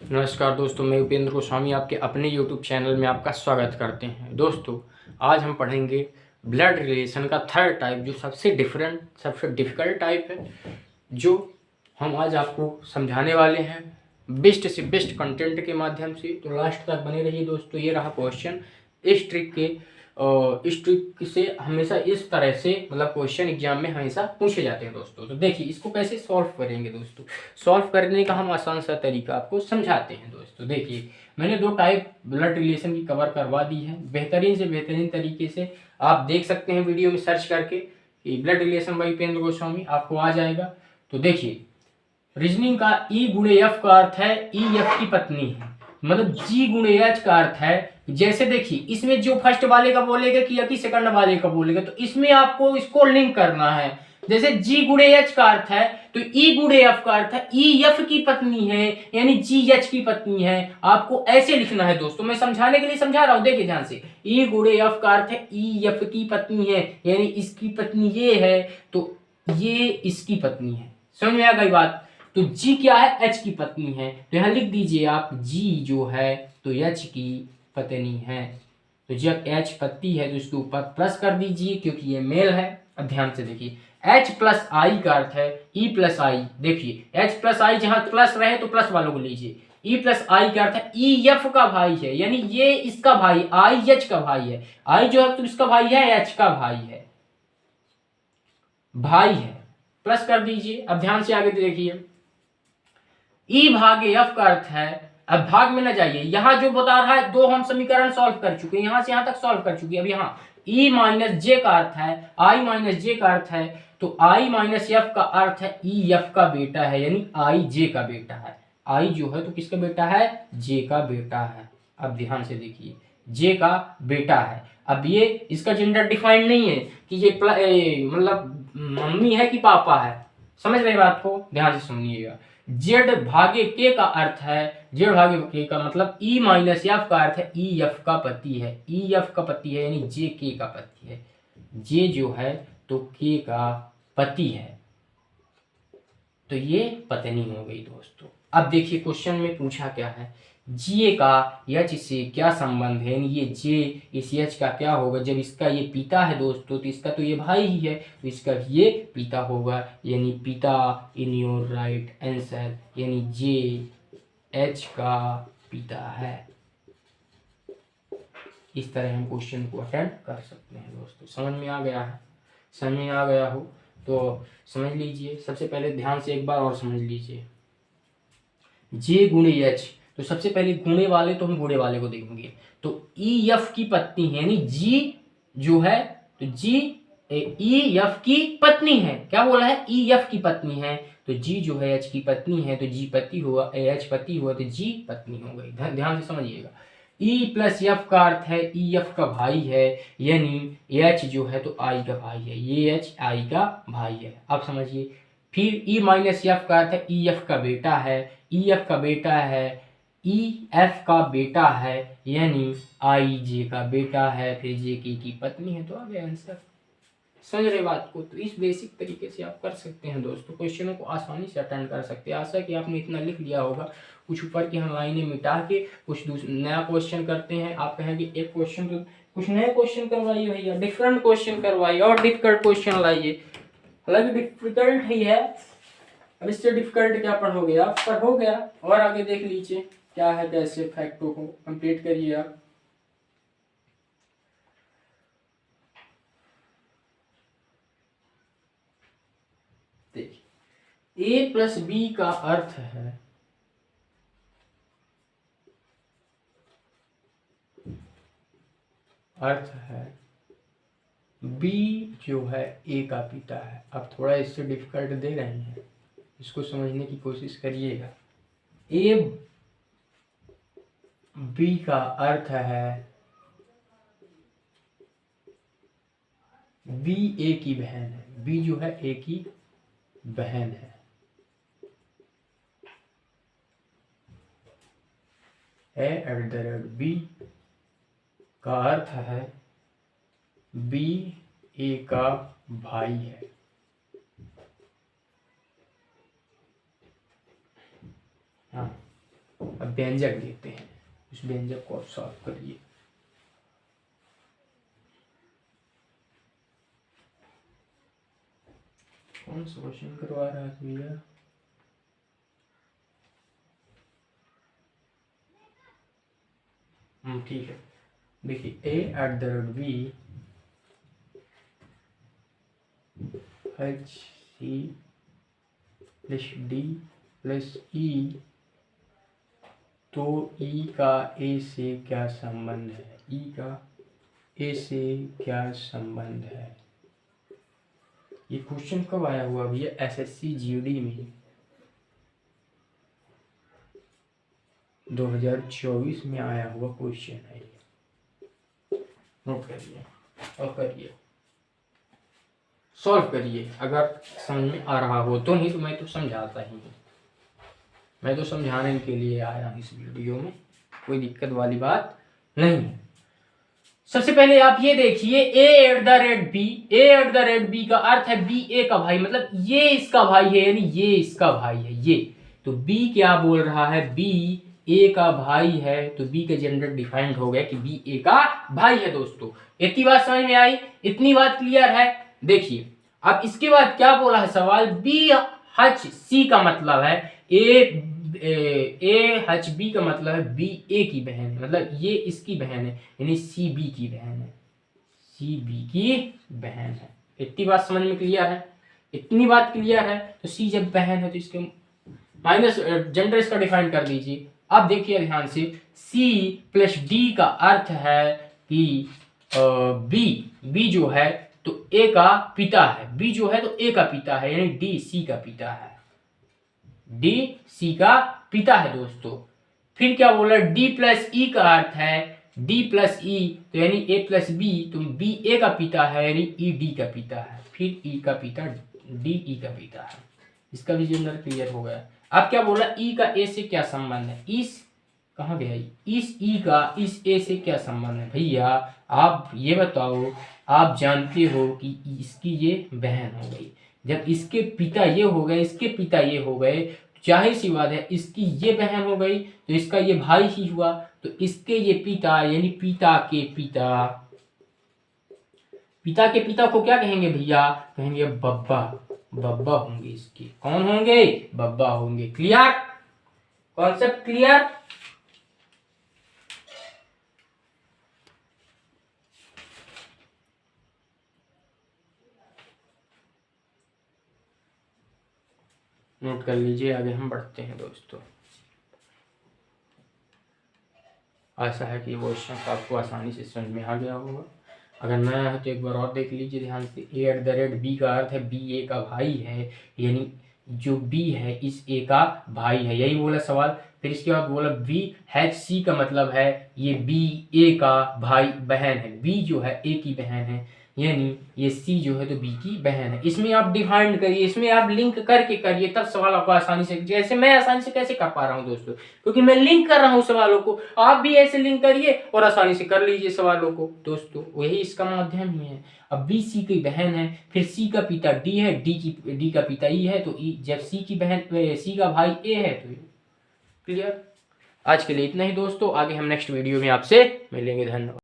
नमस्कार दोस्तों, मैं उपेंद्र गोस्वामी आपके अपने YouTube चैनल में आपका स्वागत करते हैं। दोस्तों, आज हम पढ़ेंगे ब्लड रिलेशन का थर्ड टाइप, जो सबसे डिफ़िकल्ट टाइप है, जो हम आज आपको समझाने वाले हैं बेस्ट से बेस्ट कंटेंट के माध्यम से। तो लास्ट तक बने रहिए दोस्तों। ये रहा क्वेश्चन। इस ट्रिक से हमेशा इस तरह से मतलब क्वेश्चन एग्जाम में हमेशा पूछे जाते हैं दोस्तों। तो देखिए, इसको कैसे सॉल्व करेंगे दोस्तों। सॉल्व करने का हम आसान सा तरीका आपको समझाते हैं दोस्तों। देखिए, मैंने दो टाइप ब्लड रिलेशन की कवर करवा दी है बेहतरीन से बेहतरीन तरीके से। आप देख सकते हैं वीडियो में सर्च करके कि blood relation by Upendra Goswami, आपको आ जाएगा। तो देखिए, रीजनिंग का ई गुणे एफ का अर्थ है ई एफ की पत्नी है, मतलब जी गुणे एच का अर्थ है। जैसे देखिए, इसमें जो फर्स्ट वाले का बोलेगा कि सेकंड वाले का बोलेगा, तो इसमें आपको इसको लिंक करना है। जैसे जी गुणे एच का अर्थ है तो ई गुणे एफ का अर्थ है ई एफ की पत्नी है, यानी जी एच की पत्नी है। आपको ऐसे लिखना है दोस्तों, मैं समझाने के लिए समझा रहा हूं। देखिए ध्यान से, ई गुणे एफ का अर्थ है ई एफ की पत्नी है, यानी इसकी पत्नी ये है तो ये इसकी पत्नी है। समझ में आ गई बात। तो जी क्या है? एच की पत्नी है। तो यहां लिख दीजिए आप, जी जो है तो एच की पत्नी है। तो जब एच पति है तो इसके ऊपर प्लस कर दीजिए, क्योंकि ये मेल है। अब ध्यान से देखिए, एच प्लस आई का अर्थ है ई प्लस आई। देखिए, एच प्लस आई जहां प्लस रहे तो प्लस वालों को लीजिए। ई प्लस आई का अर्थ है ई एफ का भाई है, यानी ये इसका भाई, आई एच का भाई है। आई जो है तो इसका भाई है, एच का भाई है, प्लस कर दीजिए। अब ध्यान से आगे देखिए, ई भागे एफ का अर्थ है, अब भाग में ना जाइए, यहां जो बता रहा है दो हम समीकरण सॉल्व कर चुके हैं, यहां से यहां तक सॉल्व कर चुके हैं। अब यहां ई माइनस जे का अर्थ है, आई माइनस जे का अर्थ है, तो आई माइनस एफ का अर्थ है ई एफ का बेटा है, यानी आई जे का बेटा है। आई जो है तो किसका बेटा है? जे का बेटा है। अब ध्यान से देखिए, जे का बेटा है। अब ये इसका जेंडर डिफाइंड नहीं है कि ये मतलब मम्मी है कि पापा है। समझ रहे बात को? ध्यान से सुनिएगा। जेड भागे के का अर्थ है, जेड भागे के का मतलब ई माइनस एफ का अर्थ है ई एफ का पति है, ई एफ का पति है, यानी जे के का पति है। जे जो है तो के का पति है, तो ये पत्नी हो गई दोस्तों। अब देखिए, क्वेश्चन में पूछा क्या है, जे का एच से क्या संबंध है, यानी ये जे इस एच का क्या होगा। जब इसका ये पिता है दोस्तों, तो इसका तो ये भाई ही है, तो इसका ये पिता होगा, यानी पिता इन योर राइट आंसर, यानी जे एच का पिता है। इस तरह हम क्वेश्चन को अटेंड कर सकते हैं दोस्तों। समझ में आ गया है? समझ में आ गया हो तो समझ लीजिए। सबसे पहले ध्यान से एक बार और समझ लीजिए, जे गुणे एच, तो सबसे पहले गुणे वाले तो हम गुणे वाले को देखेंगे। तो ई एफ की पत्नी है, यानी जी जो है तो जी ई एफ की पत्नी है। क्या बोला है? ई एफ की पत्नी है। तो जी जो है एच की पत्नी है, तो जी पति हुआ, एच पति हुआ, तो जी पत्नी हो गई। ध्यान से समझिएगा। ई प्लस एफ का अर्थ है ई एफ का भाई है, यानी एच जो है तो आई का भाई है, ये एच आई का भाई है। अब समझिए, फिर ई माइनस एफ का अर्थ है ई एफ का बेटा है, ई एफ का बेटा है, ई एफ का बेटा है, यानी आई जे का बेटा है, फिर जे की पत्नी है, तो आ गया आंसर। समझ रहे बात को? तो इस बेसिक तरीके से आप कर सकते हैं दोस्तों, क्वेश्चनों को आसानी से अटेंड कर सकते हैं। आशा कि आपने इतना लिख लिया होगा। कुछ ऊपर की हम लाइनें मिटा के कुछ नया क्वेश्चन करते हैं। आप कहेंगे एक क्वेश्चन तो कुछ नए क्वेश्चन करवाइए भैया, डिफरेंट क्वेश्चन करवाइए और डिफिकल्ट क्वेश्चन लाइए। हालांकि डिफिकल्ट ही है, अब इससे डिफिकल्ट क्या पढ़ोगे आप? पर हो गया। और आगे देख लीजिए क्या है, कैसे फैक्टों को कंप्लीट करिए आप। देखिए, ए प्लस बी का अर्थ है बी जो है ए का पिता है। अब थोड़ा इससे डिफिकल्ट दे रहे हैं, इसको समझने की कोशिश करिएगा। ए बी का अर्थ है बी ए की बहन है, बी जो है ए की बहन है। बी का अर्थ है बी ए का भाई है। हाँ, अब व्यंजक देते हैं, उस व्यंजक को आप सॉल्व करिए। कौन सा क्वेश्चन करवा रहा है भैया? ठीक है, देखिए a@b HC plus D plus E, तो E का A से क्या संबंध है? E का A से क्या संबंध है? ये क्वेश्चन कब आया हुआ भैया? SSC GD में 2024 में आया हुआ क्वेश्चन है ये, नोट करिए और करिए, सॉल्व करिए अगर समझ में आ रहा हो तो, नहीं तो मैं तो समझाता ही हूँ, मैं तो समझाने के लिए आया हूँ इस वीडियो में, कोई दिक्कत वाली बात नहीं है। सबसे पहले आप ये देखिए a@b का अर्थ है b a का भाई, मतलब ये इसका भाई है, यानी ये इसका भाई है ये, तो b क्या बोल रहा है? b a का भाई है, तो b का जेंडर डिफाइंड हो गया कि b a का भाई है। दोस्तों इतनी बात समझ में आई? इतनी बात क्लियर है? देखिए अब इसके बाद क्या बोला है सवाल, BHC का मतलब है AHB का मतलब है B A की बहन है, मतलब ये इसकी बहन है, यानी CB की बहन है, CB की बहन है। इतनी बात समझ में क्लियर है? इतनी बात क्लियर है? तो C जब बहन है तो इसके माइनस जेंडर इसका डिफाइन कर दीजिए। अब देखिए ध्यान से, C प्लस D का अर्थ है कि B जो है तो A का पिता है, B जो है तो A का पिता है, यानी D C का पिता है, D C का पिता है। दोस्तों फिर क्या बोला? D प्लस E का अर्थ है D प्लस E, तो यानी A प्लस B, तो B A का पिता है, यानी E D का पिता है, फिर E का पिता D E का पिता है। इसका भी जेंडर क्लियर हो गया। अब क्या बोला? E का A से क्या संबंध है? इस कहाँ गया? इस E का इस A से क्या संबंध है? भैया आप ये बताओ, आप जानते हो कि इसकी ये बहन हो गई, जब इसके पिता ये हो गए, इसके पिता ये हो गए, जाहिर सी बात है इसकी ये बहन हो गई तो इसका ये भाई ही हुआ, तो इसके ये पिता यानी पिता के पिता को क्या कहेंगे भैया? कहेंगे बब्बा, बब्बा होंगे इसके। कौन होंगे? बब्बा होंगे। क्लियर? Concept clear? नोट कर लीजिए, आगे हम बढ़ते हैं। दोस्तों आशा है कि ये क्वेश्चन आपको आसानी से समझ में आ गया होगा। अगर नया है तो एक बार और देख लीजिए ध्यान से। A@B का अर्थ है B A का भाई है, यानी जो B है इस A का भाई है, यही बोला सवाल। फिर इसके बाद बोला BHC का मतलब है ये B A का भाई बहन है, B जो है A की बहन है, यानी ये C जो है तो B की बहन है। इसमें आप डिफाइंड करिए, इसमें आप लिंक करके करिए, तब सवाल आपको आसानी से, जैसे मैं आसानी से कैसे कर पा रहा हूँ दोस्तों, क्योंकि मैं लिंक कर रहा हूँ सवालों को, आप भी ऐसे लिंक करिए और आसानी से कर लीजिए सवालों को। दोस्तों वही इसका माध्यम ही है। अब B C की बहन है, फिर C का पिता D है, D का पिता E है, तो जब C की बहन C का भाई A है तो क्लियर। आज के लिए इतना ही दोस्तों, आगे हम नेक्स्ट वीडियो में आपसे मिलेंगे। धन्यवाद।